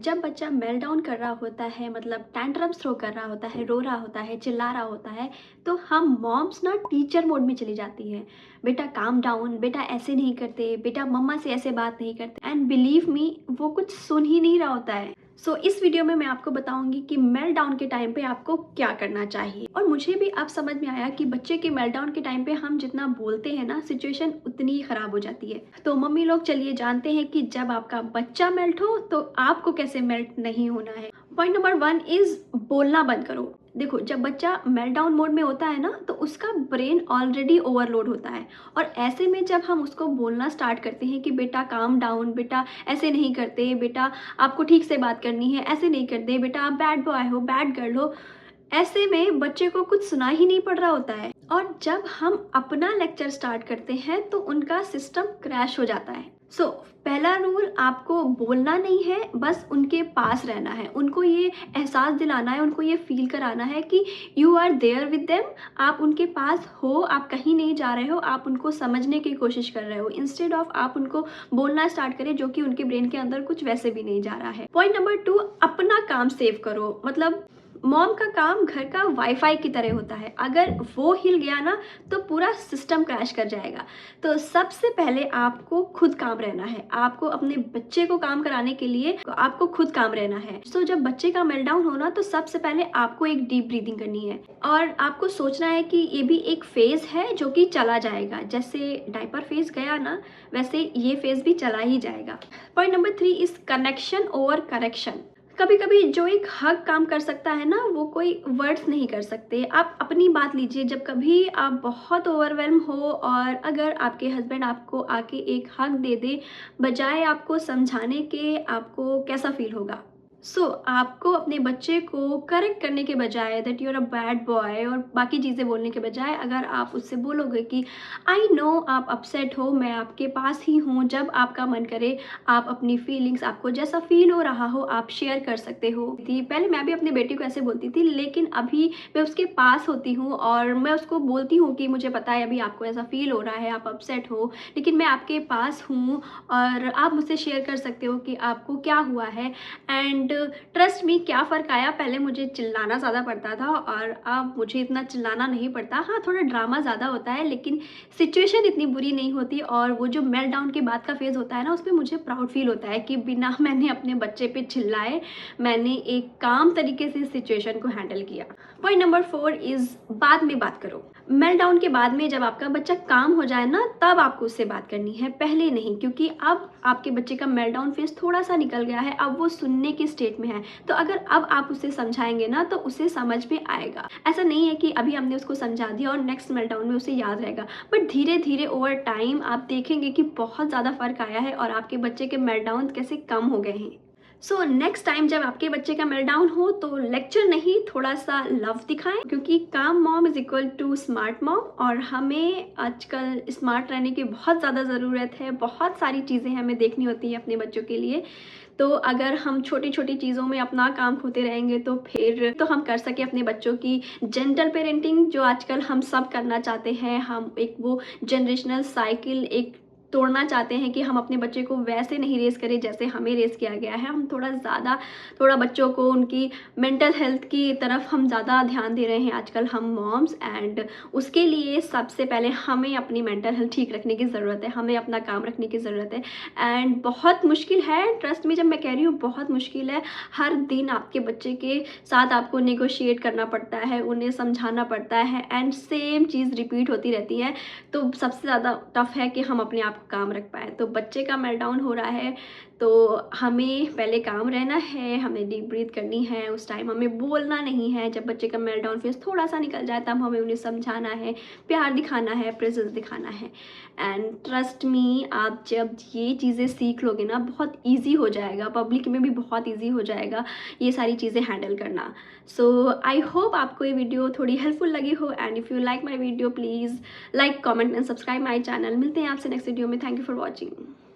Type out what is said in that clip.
जब बच्चा मेल्टडाउन कर रहा होता है, मतलब टैंट्रम्स थ्रो कर रहा होता है, रो रहा होता है, चिल्ला रहा होता है, तो हम मॉम्स ना टीचर मोड में चली जाती हैं। बेटा काम डाउन, बेटा ऐसे नहीं करते, बेटा मम्मा से ऐसे बात नहीं करते, एंड बिलीव मी वो कुछ सुन ही नहीं रहा होता है। इस वीडियो में मैं आपको बताऊंगी कि मेल्टडाउन के टाइम पे आपको क्या करना चाहिए। और मुझे भी अब समझ में आया कि बच्चे के मेल्टडाउन के टाइम पे हम जितना बोलते हैं ना, सिचुएशन उतनी ही खराब हो जाती है। तो मम्मी लोग चलिए जानते हैं कि जब आपका बच्चा मेल्ट हो तो आपको कैसे मेल्ट नहीं होना है। पॉइंट नंबर 1 इज बोलना बंद करो। देखो, जब बच्चा मेल्टडाउन मोड में होता है ना, तो उसका ब्रेन ऑलरेडी ओवरलोड होता है। और ऐसे में जब हम उसको बोलना स्टार्ट करते हैं कि बेटा काम डाउन, बेटा ऐसे नहीं करते, बेटा आपको ठीक से बात करनी है, ऐसे नहीं करते, बेटा आप बैड बॉय हो, बैड गर्ल हो, ऐसे में बच्चे को कुछ सुना ही नहीं पड़ रहा होता है। और जब हम अपना लेक्चर स्टार्ट करते हैं तो उनका सिस्टम क्रैश हो जाता है। पहला रूल, आपको बोलना नहीं है, बस उनके पास रहना है। उनको ये एहसास दिलाना है, उनको ये फील कराना है कि you are there with them. आप उनके पास हो, आप कहीं नहीं जा रहे हो, आप उनको समझने की कोशिश कर रहे हो, इंस्टेड ऑफ आप उनको बोलना स्टार्ट करें, जो कि उनके ब्रेन के अंदर कुछ वैसे भी नहीं जा रहा है। पॉइंट नंबर 2, अपना काम सेव करो। मतलब मॉम का काम घर का वाईफाई की तरह होता है। अगर वो हिल गया ना तो पूरा सिस्टम क्रैश कर जाएगा। तो सबसे पहले आपको खुद काम रहना है। आपको अपने बच्चे को काम कराने के लिए आपको खुद काम रहना है। जब बच्चे का मेल्टडाउन होना, तो सबसे पहले आपको एक डीप ब्रीदिंग करनी है और आपको सोचना है कि ये भी एक फेज है जो कि चला जाएगा। जैसे डायपर फेज गया ना, वैसे ये फेज भी चला ही जाएगा। Point number 3 is connection over correction. कभी कभी जो एक हग काम कर सकता है ना, वो कोई वर्ड्स नहीं कर सकते। आप अपनी बात लीजिए, जब कभी आप बहुत ओवरवेल्म हो और अगर आपके हस्बैंड आपको आके एक हग दे दे, बजाय आपको समझाने के, आपको कैसा फील होगा? आपको अपने बच्चे को करेक्ट करने के बजाय, that you are a bad boy और बाकी चीज़ें बोलने के बजाय, अगर आप उससे बोलोगे कि आई नो आप अपसेट हो, मैं आपके पास ही हूँ, जब आपका मन करे आप अपनी फीलिंग्स, आपको जैसा फील हो रहा हो, आप शेयर कर सकते हो। पहले मैं भी अपनी बेटी को ऐसे बोलती थी, लेकिन अभी मैं उसके पास होती हूँ और मैं उसको बोलती हूँ कि मुझे पता है अभी आपको ऐसा फील हो रहा है, आप अपसेट हो, लेकिन मैं आपके पास हूँ और आप मुझसे शेयर कर सकते हो कि आपको क्या हुआ है। एंड ट्रस्ट मी, क्या फ़र्क आया, पहले मुझे चिल्लाना ज़्यादा पड़ता था और अब मुझे इतना चिल्लाना नहीं पड़ता। हाँ, थोड़ा ड्रामा ज़्यादा होता है, लेकिन सिचुएशन इतनी बुरी नहीं होती। और वो जो मेल्टडाउन के बाद का फेज़ होता है ना, उसमें मुझे प्राउड फील होता है कि बिना मैंने अपने बच्चे पे चिल्लाए, मैंने एक काम तरीके से सिचुएशन को हैंडल किया। पॉइंट नंबर 4 इज़ बाद में बात करो। मेल्टडाउन के बाद में जब आपका बच्चा काम हो जाए ना, तब आपको उससे बात करनी है, पहले नहीं, क्योंकि अब आपके बच्चे का मेल्टडाउन फेज़ थोड़ा सा निकल गया है, अब वो सुनने की स्टेट में है। तो अगर अब आप उसे समझाएंगे ना, तो उसे समझ में आएगा। ऐसा नहीं है कि अभी हमने उसको समझा दिया और नेक्स्ट मेल्टडाउन में उसे याद रहेगा, बट धीरे धीरे ओवर टाइम आप देखेंगे कि बहुत ज़्यादा फ़र्क आया है और आपके बच्चे के मेल्टडाउन कैसे कम हो गए हैं। नेक्स्ट टाइम जब आपके बच्चे का मेल्टडाउन हो, तो लेक्चर नहीं, थोड़ा सा लव दिखाएं, क्योंकि calm mom is equal to smart mom. और हमें आजकल स्मार्ट रहने की बहुत ज़्यादा ज़रूरत है। बहुत सारी चीज़ें हमें देखनी होती हैं अपने बच्चों के लिए। तो अगर हम छोटी छोटी चीज़ों में अपना काम खोते रहेंगे, तो फिर तो हम कर सके अपने बच्चों की जेंटल पेरेंटिंग, जो आजकल हम सब करना चाहते हैं। हम एक वो जनरेशनल साइकिल एक तोड़ना चाहते हैं कि हम अपने बच्चे को वैसे नहीं रेस करें जैसे हमें रेस किया गया है। हम थोड़ा बच्चों को उनकी मेंटल हेल्थ की तरफ हम ज़्यादा ध्यान दे रहे हैं आजकल हम मॉम्स। एंड उसके लिए सबसे पहले हमें अपनी मेंटल हेल्थ ठीक रखने की ज़रूरत है, हमें अपना काम रखने की ज़रूरत है। एंड बहुत मुश्किल है, ट्रस्ट में, जब मैं कह रही हूँ बहुत मुश्किल है। हर दिन आपके बच्चे के साथ आपको नेगोशिएट करना पड़ता है, उन्हें समझाना पड़ता है, एंड सेम चीज़ रिपीट होती रहती है। तो सबसे ज़्यादा टफ है कि हम अपने आप काम रख पाए। तो बच्चे का मेल्टडाउन हो रहा है, तो हमें पहले काम रहना है, हमें डीप ब्रीथ करनी है, उस टाइम हमें बोलना नहीं है। जब बच्चे का मेल्टडाउन फेज थोड़ा सा निकल जाए, तब हमें उन्हें समझाना है, प्यार दिखाना है, प्रेजेंस दिखाना है। एंड ट्रस्ट मी, आप जब ये चीज़ें सीख लोगे ना, बहुत ईजी हो जाएगा, पब्लिक में भी बहुत ईजी हो जाएगा ये सारी चीज़ें हैंडल करना। आई होप आपको ये वीडियो थोड़ी हेल्पफुल लगी हो। And if you like my video, please like, comment and subscribe my channel. मिलते हैं आपसे नेक्स्ट वीडियो में। Thank you for watching.